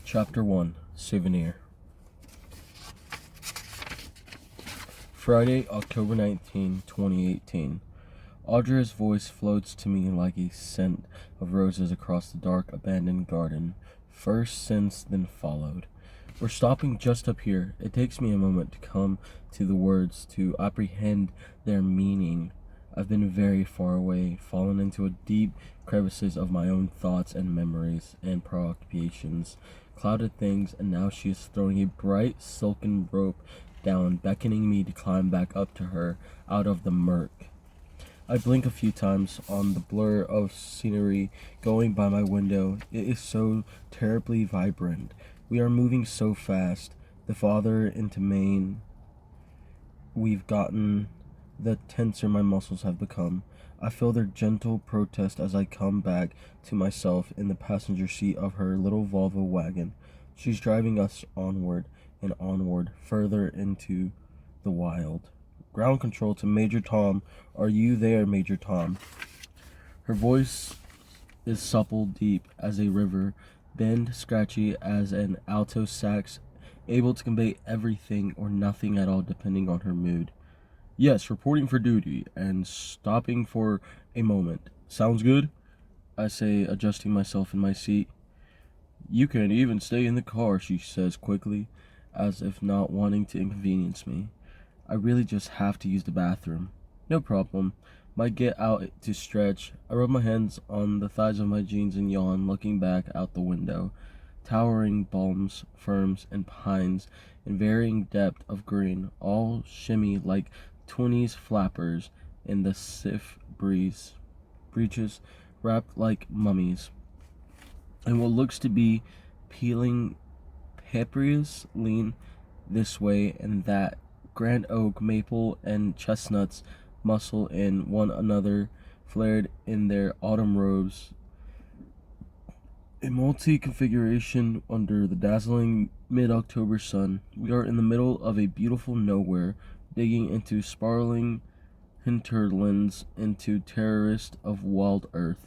Chapter 1 Souvenir. Friday, October 19, 2018. Audria's voice floats to me like a scent of roses across the dark, abandoned garden. First since, then followed. We're stopping just up here. It takes me a moment to come to the words, to apprehend their meaning. I've been very far away, fallen into deep crevices of my own thoughts and memories and preoccupations, clouded things, and now she is throwing a bright silken rope down, beckoning me to climb back up to her out of the murk. I blink a few times on the blur of scenery going by my window. It is so terribly vibrant. We are moving so fast. The farther into Maine we've gotten, the tenser my muscles have become. I feel their gentle protest as I come back to myself in the passenger seat of her little Volvo wagon. She's driving us onward and onward, further into the wild. Ground control to Major Tom. Are you there, Major Tom? Her voice is supple, deep as a river, bend, scratchy as an alto sax, able to convey everything or nothing at all depending on her mood. Yes, reporting for duty and stopping for a moment. Sounds good? I say, adjusting myself in my seat. You can even stay in the car, she says quickly, as if not wanting to inconvenience me. I really just have to use the bathroom. No problem. Might get out to stretch. I rub my hands on the thighs of my jeans and yawn, looking back out the window. Towering palms, ferns, and pines in varying depth of green, all shimmy like 20s flappers in the stiff breeze. Breeches wrapped like mummies. And what looks to be peeling papyrus lean this way and that. Grand oak, maple, and chestnuts muscle in one another, flared in their autumn robes. A multi-configuration under the dazzling mid-October sun. We are in the middle of a beautiful nowhere, digging into sprawling hinterlands, into territories of wild earth,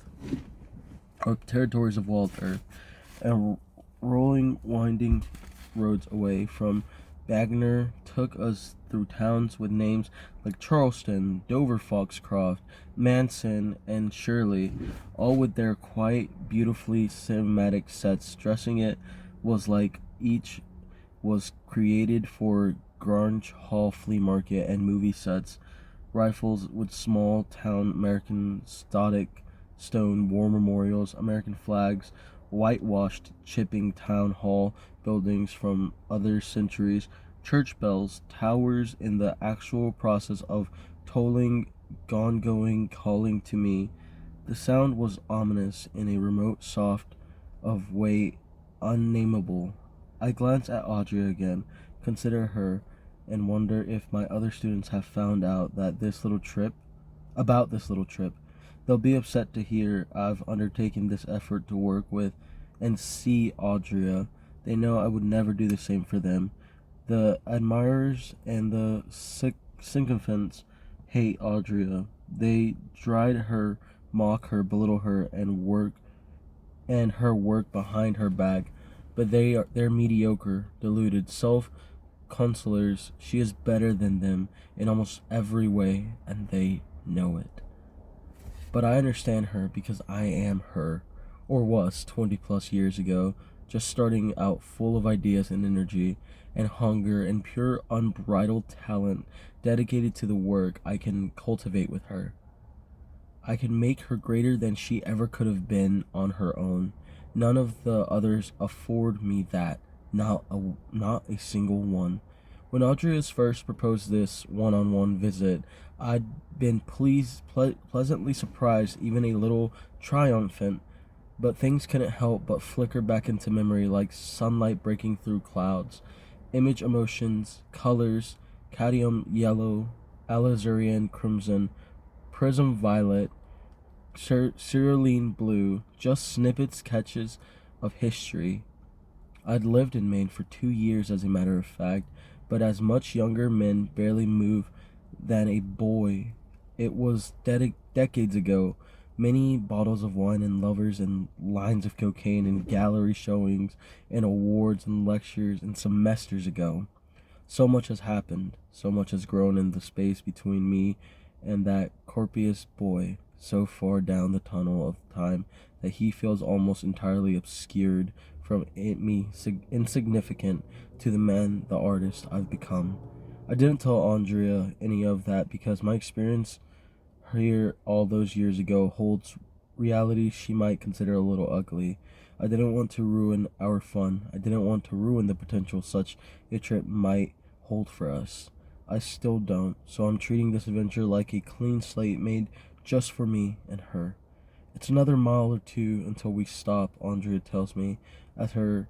and rolling, winding roads away from Wagner took us through towns with names like Charleston, Dover, Foxcroft, Manson, and Shirley, all with their quiet, beautifully cinematic sets. Dressing it was like each was created for Grange Hall flea market and movie sets. Rifles with small town American static stone war memorials, American flags, whitewashed chipping town hall buildings from other centuries, church bells, towers in the actual process of tolling, gone-going, calling to me. The sound was ominous in a remote soft of way unnameable. I glance at Audrey again, consider her, and wonder if my other students have found out about this little trip. They'll be upset to hear I've undertaken this effort to work with and see Audrey. They know I would never do the same for them. The admirers and the sycophants hate Audrey. They deride her, mock her, belittle her, and her work behind her back. But they're mediocre, deluded, self-consolers. She is better than them in almost every way, and they know it. But I understand her because I am her, or was 20 plus years ago, just starting out full of ideas and energy and hunger and pure unbridled talent dedicated to the work I can cultivate with her. I can make her greater than she ever could have been on her own. None of the others afford me that, not a single one. When Audrey's first proposed this one-on-one visit, I'd been pleasantly surprised, even a little triumphant, but things couldn't help but flicker back into memory like sunlight breaking through clouds. Image emotions, colors, cadmium yellow, alizarin crimson, prism violet, cerulean blue, just snippets, catches of history. I'd lived in Maine for 2 years, as a matter of fact, but as much younger men barely move than a boy. It was decades ago. Many bottles of wine and lovers and lines of cocaine and gallery showings and awards and lectures and semesters ago. So much has happened, so much has grown in the space between me and that Corpius boy, so far down the tunnel of time that he feels almost entirely obscured from insignificant to the man, the artist I've become. I didn't tell Andrea any of that because my experience here all those years ago holds reality she might consider a little ugly. I didn't want to ruin our fun. I didn't want to ruin the potential such a trip might hold for us. I still don't, so I'm treating this adventure like a clean slate made just for me and her. It's another mile or two until we stop, Andrea tells me, as her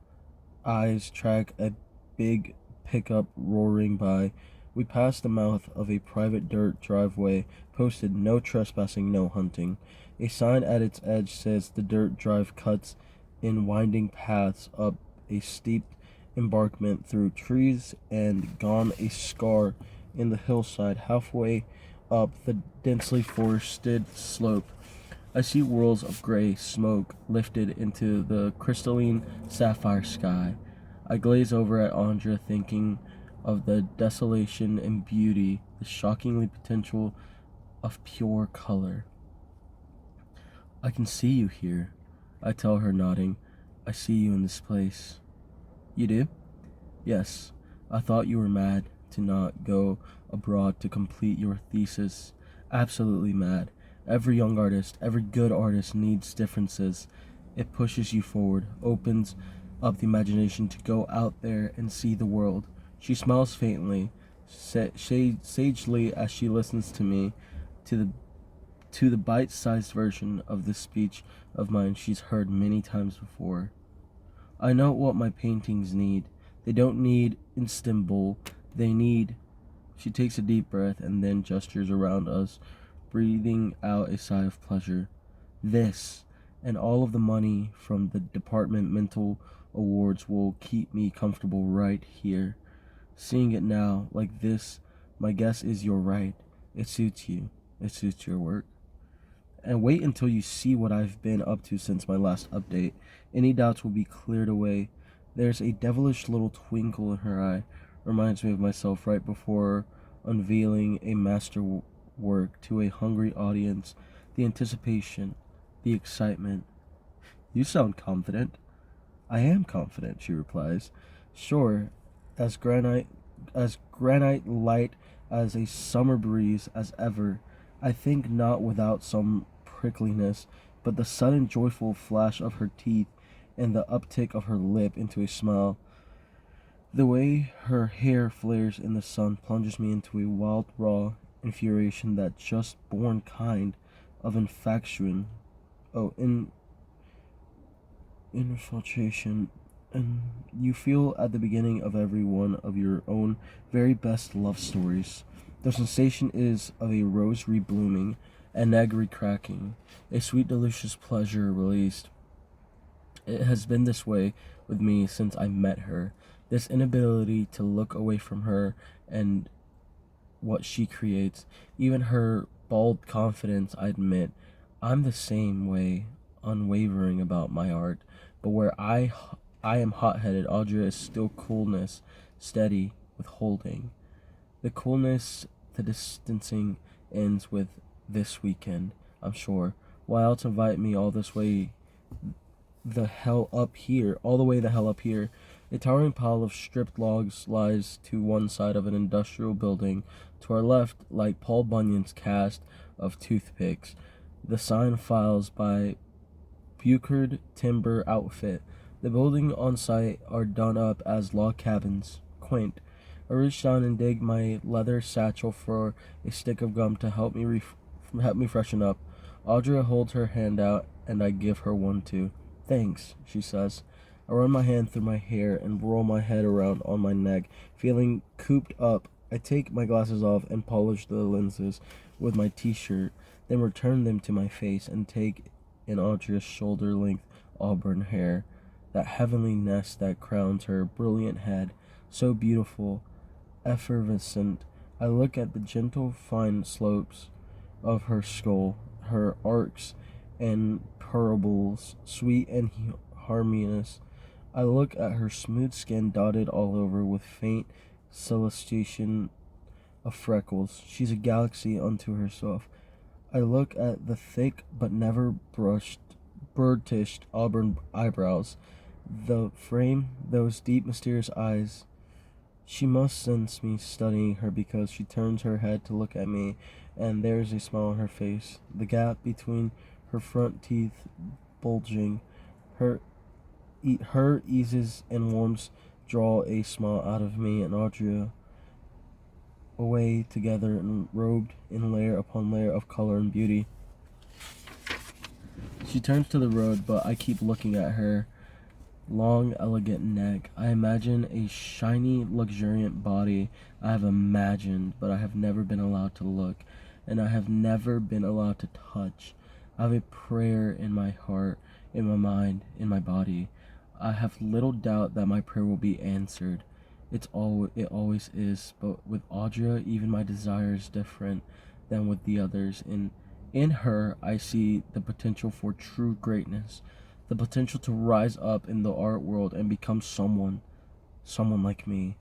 eyes track a big pickup roaring by. We pass the mouth of a private dirt driveway posted no trespassing, no hunting. A sign at its edge says the dirt drive cuts in winding paths up a steep embankment through trees and gone a scar in the hillside halfway up the densely forested slope. I see whirls of gray smoke lifted into the crystalline sapphire sky. I glaze over at Andrea, thinking of the desolation and beauty, the shockingly potential of pure color. I can see you here, I tell her, nodding. I see you in this place. You do? Yes. I thought you were mad to not go abroad to complete your thesis. Absolutely mad. Every young artist, every good artist needs differences. It pushes you forward, opens up the imagination to go out there and see the world. She smiles faintly, sagely as she listens to me, to the bite-sized version of this speech of mine she's heard many times before. I know what my paintings need. They don't need Istanbul. They need... She takes a deep breath and then gestures around us, breathing out a sigh of pleasure. This, and all of the money from the departmental awards will keep me comfortable right here. Seeing it now, like this, my guess is you're right. It suits you. It suits your work. And wait until you see what I've been up to since my last update. Any doubts will be cleared away. There's a devilish little twinkle in her eye. Reminds me of myself right before unveiling a masterwork to a hungry audience. The anticipation, the excitement. You sound confident. I am confident, she replies. Sure, as granite light as a summer breeze as ever. I think not without some prickliness, but the sudden joyful flash of her teeth and the uptick of her lip into a smile. The way her hair flares in the sun plunges me into a wild, raw infuriation, that just born kind of infiltration, and you feel at the beginning of every one of your own very best love stories. The sensation is of a rose reblooming, an egg recracking, a sweet delicious pleasure released. It has been this way with me since I met her, this inability to look away from her and what she creates, even her bald confidence. I admit, I'm the same way, unwavering about my art, but where I am hot-headed, Audrey is still coolness, steady, withholding. The coolness, the distancing ends with this weekend, I'm sure. Why else invite me all this way all the way the hell up here? A towering pile of stripped logs lies to one side of an industrial building. To our left, like Paul Bunyan's cast of toothpicks, the sign files by Buchard Timber Outfit. The buildings on site are done up as log cabins. Quaint. I reach down and dig my leather satchel for a stick of gum to help me freshen up. Audrey holds her hand out, and I give her one too. Thanks, she says. I run my hand through my hair and roll my head around on my neck, feeling cooped up. I take my glasses off and polish the lenses with my t-shirt, then return them to my face and take in Audrey's shoulder-length auburn hair, that heavenly nest that crowns her brilliant head, so beautiful, effervescent. I look at the gentle, fine slopes of her skull, her arcs, and parables, sweet and harmonious. I look at her smooth skin dotted all over with faint celestiation of freckles. She's a galaxy unto herself. I look at the thick but never brushed, birdish auburn eyebrows, the frame, those deep, mysterious eyes. She must sense me studying her because she turns her head to look at me, and there's a smile on her face. The gap between her front teeth bulging, her eases and warmth draw a smile out of me and Audrey away together and robed in layer upon layer of color and beauty. She turns to the road, but I keep looking at her long, elegant neck. I imagine a shiny, luxuriant body I have imagined, but I have never been allowed to look, and I have never been allowed to touch. I have a prayer in my heart, in my mind, in my body. I have little doubt that my prayer will be answered. It always is, but with Audra, even my desire is different than with the others. In her, I see the potential for true greatness, the potential to rise up in the art world and become someone like me.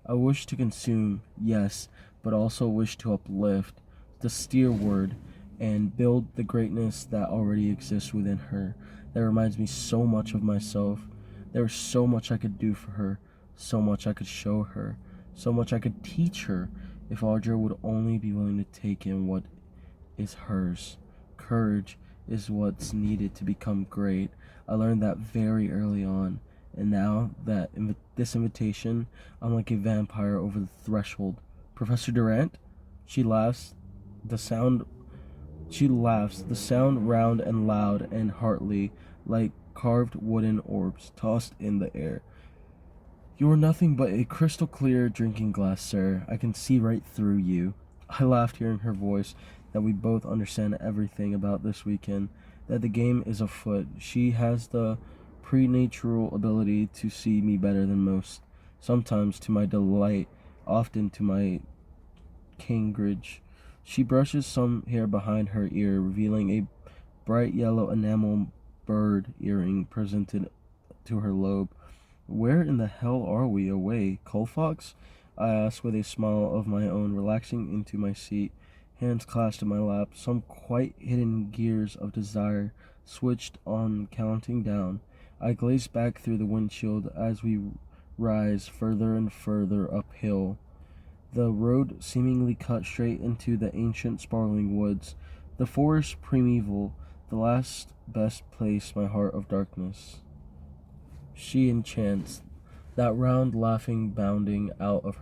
I wish to consume, yes, but also wish to uplift, to steerward, and build the greatness that already exists within her, that reminds me so much of myself. There is so much I could do for her, so much I could show her, so much I could teach her if Audra would only be willing to take in what is hers. Courage is what's needed to become great. I learned that very early on, and now that this invitation, I'm like a vampire over the threshold. Professor Durant? She laughs, the sound round and loud and heartily, like carved wooden orbs tossed in the air. You are nothing but a crystal clear drinking glass, sir. I can see right through you. I laughed, hearing her voice, that we both understand everything about this weekend, that the game is afoot. She has the preternatural ability to see me better than most, sometimes to my delight, often to my Cambridge. She brushes some hair behind her ear, revealing a bright yellow enamel bird earring presented to her lobe. Where in the hell are we? Away, Colfax? I asked with a smile of my own, relaxing into my seat, hands clasped in my lap. Some quite hidden gears of desire switched on, counting down. I glazed back through the windshield as we rise further and further uphill. The road seemingly cut straight into the ancient sprawling woods, the forest primeval, the last best place my heart of darkness. She enchants, that round laughing bounding out of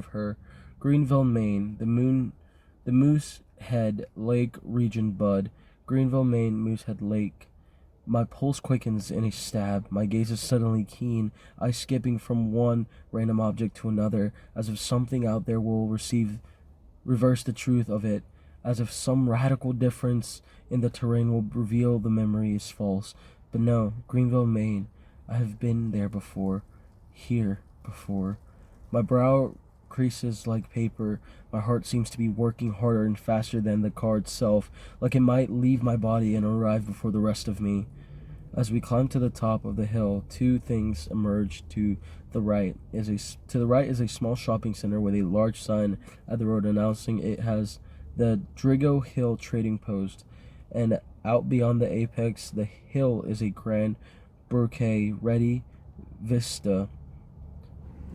her, Greenville, Maine, the Moosehead Lake region bud, Greenville, Maine, Moosehead Lake. My pulse quickens in a stab, my gaze is suddenly keen, I skipping from one random object to another, as if something out there will reverse the truth of it, as if some radical difference in the terrain will reveal the memory is false. But no, Greenville, Maine. I have been there before. Here before. My brow creases like paper. My heart seems to be working harder and faster than the car itself, like it might leave my body and arrive before the rest of me. As we climb to the top of the hill, two things emerge. To the right is a small shopping center with a large sign at the road announcing it has the Drigo Hill Trading Post, and out beyond the apex, the hill is a grand bouquet ready vista.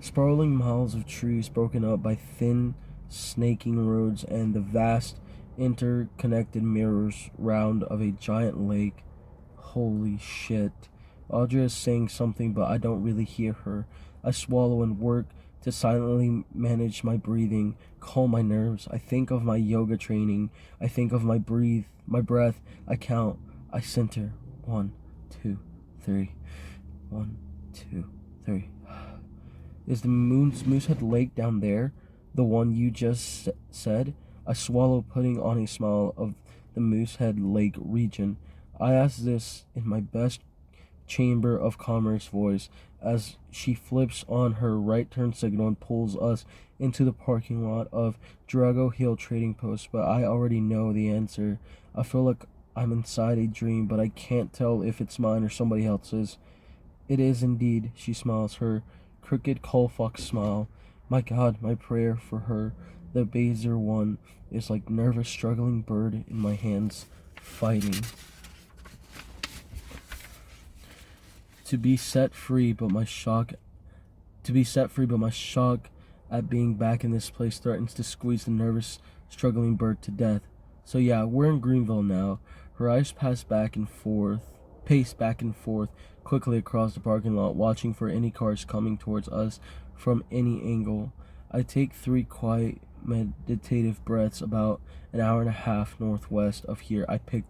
Sprawling miles of trees broken up by thin, snaking roads and the vast, interconnected mirrors round of a giant lake. Holy shit. Audra is saying something, but I don't really hear her. I swallow and work to silently manage my breathing, calm my nerves. I think of my yoga training. I think of my breath. I count. I center. 1, 2, 3. 1, 2, 3. Is the Moosehead Lake down there? The one you just said? I swallow, putting on a smile of the Moosehead Lake region. I ask this in my best Chamber of Commerce voice as she flips on her right turn signal and pulls us into the parking lot of Drago Hill Trading Post, but I already know the answer. I feel like I'm inside a dream, but I can't tell if it's mine or somebody else's. It is indeed, she smiles, her crooked Colfox smile. My God, my prayer for her, the Baser one, is like nervous struggling bird in my hands, fighting. To be set free, but my shock at being back in this place threatens to squeeze the nervous, struggling bird to death. So yeah, we're in Greenville now. Her eyes pace back and forth quickly across the parking lot, watching for any cars coming towards us from any angle. I take 3 quiet, meditative breaths. About an hour and a half northwest of here, I picked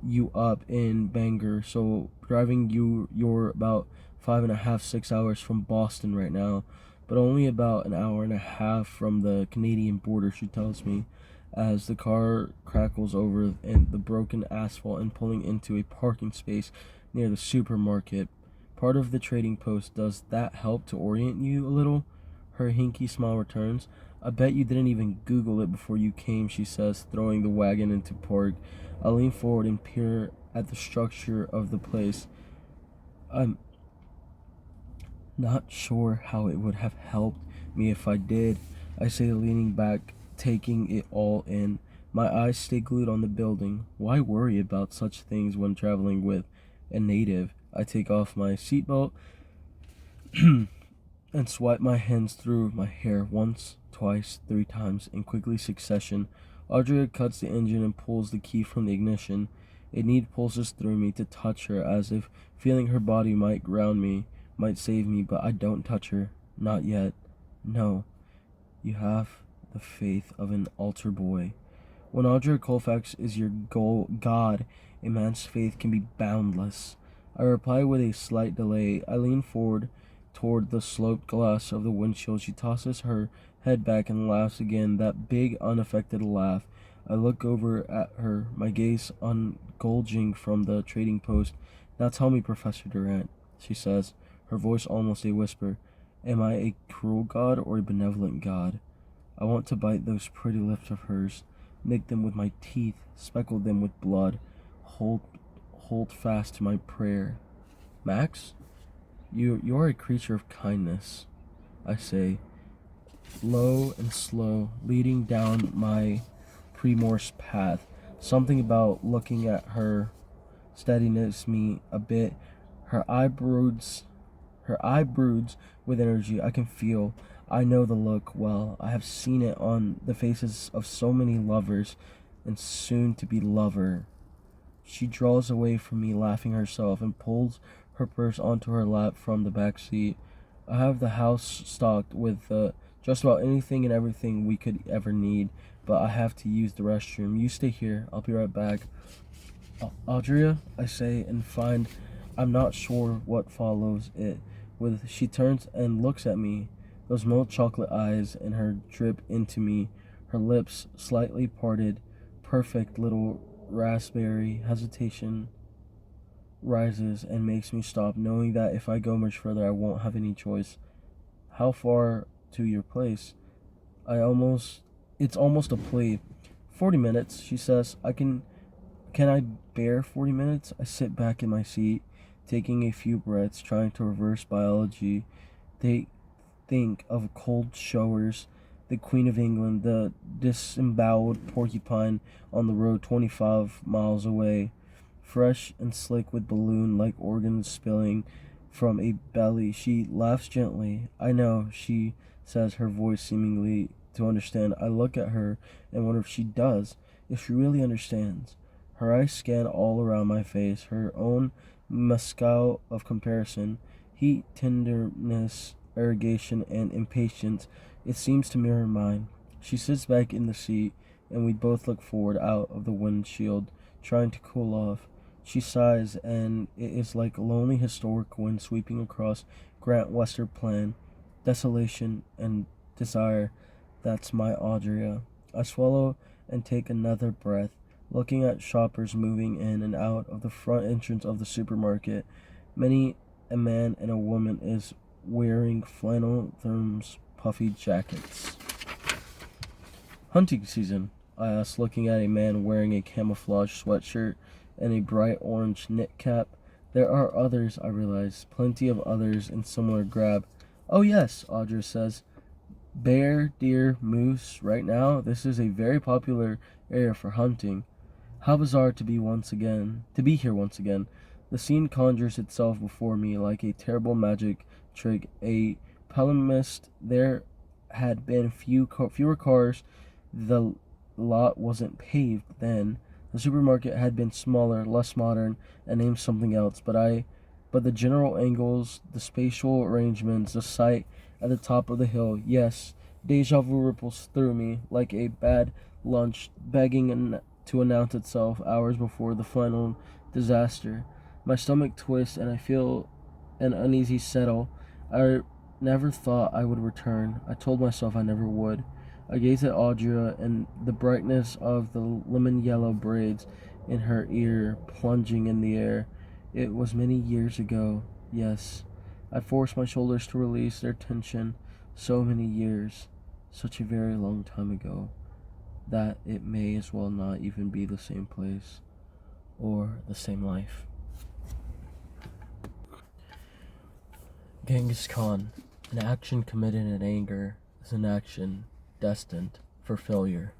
you up in Bangor, so driving you're about 5.5, 6 hours from Boston right now, but only about an hour and a half from the Canadian border, she tells me, as the car crackles over and the broken asphalt and pulling into a parking space near the supermarket. Part of the trading post. Does that help to orient you a little? Her hinky smile returns. I bet you didn't even Google it before you came, she says, throwing the wagon into park. I lean forward and peer at the structure of the place. I'm not sure how it would have helped me if I did, I say, leaning back, taking it all in. My eyes stay glued on the building. Why worry about such things when traveling with a native? I take off my seatbelt and swipe my hands through my hair once, twice, 3 times in quickly succession. Audrey cuts the engine and pulls the key from the ignition. A need pulses through me to touch her, as if feeling her body might ground me, might save me, but I don't touch her. Not yet. No. You have the faith of an altar boy. When Audrey Colfax is your God, a man's faith can be boundless. I reply with a slight delay. I lean forward toward the sloped glass of the windshield. She tosses her head back and laughs again, that big, unaffected laugh. I look over at her, my gaze ungulging from the trading post. Now tell me, Professor Durant, she says, her voice almost a whisper, am I a cruel God or a benevolent God? I want to bite those pretty lips of hers, nick them with my teeth, speckle them with blood, hold fast to my prayer. Max? You are a creature of kindness, I say, low and slow, leading down my pre-Morse path. Something about looking at her steadiness me a bit. Her eye broods with energy. I can feel. I know the look well. I have seen it on the faces of so many lovers and soon to be lover. She draws away from me, laughing herself, and pulls her purse onto her lap from the back seat. I have the house stocked with just about anything and everything we could ever need, but I have to use the restroom. You stay here. I'll be right back. Audrey, I say, and find I'm not sure what follows it. She turns and looks at me. Those milk chocolate eyes in her drip into me, her lips slightly parted, perfect little raspberry. Hesitation rises and makes me stop, knowing that if I go much further, I won't have any choice. How far to your place? It's almost a plea. 40 minutes, she says. Can I bear 40 minutes? I sit back in my seat, taking a few breaths, trying to reverse biology. They think of cold showers, the Queen of England, the disemboweled porcupine on the road 25 miles away, fresh and slick with balloon-like organs spilling from a belly. She laughs gently. I know, she says, her voice seemingly to understand. I look at her and wonder if she does, if she really understands. Her eyes scan all around my face, her own mescal of comparison, heat, tenderness, irrigation, and impatience. It seems to mirror mine. She sits back in the seat, and we both look forward out of the windshield, trying to cool off. She sighs, and it is like a lonely historic wind sweeping across Grant Western Plain. Desolation and desire. That's my Audrey. I swallow and take another breath, looking at shoppers moving in and out of the front entrance of the supermarket. Many a man and a woman is wearing flannel therms, puffy jackets. Hunting season. I asked, looking at a man wearing a camouflage sweatshirt and a bright orange knit cap. There are others, I realize, plenty of others in similar grab. Oh yes, Audra says. Bear, deer, moose, right now, this is a very popular area for hunting. How bizarre to be here once again. The scene conjures itself before me like a terrible magic trick, a palimpsest. There had been fewer cars. The lot wasn't paved then. The supermarket had been smaller, less modern, and named something else. But the general angles, the spatial arrangements, the sight at the top of the hill, yes, deja vu ripples through me like a bad lunch begging to announce itself hours before the final disaster. My stomach twists and I feel an uneasy settle. I never thought I would return. I told myself I never would. I gazed at Audra and the brightness of the lemon yellow braids in her ear plunging in the air. It was many years ago, yes. I forced my shoulders to release their tension. So many years, such a very long time ago, that it may as well not even be the same place or the same life. Genghis Khan. An action committed in anger is an action destined for failure.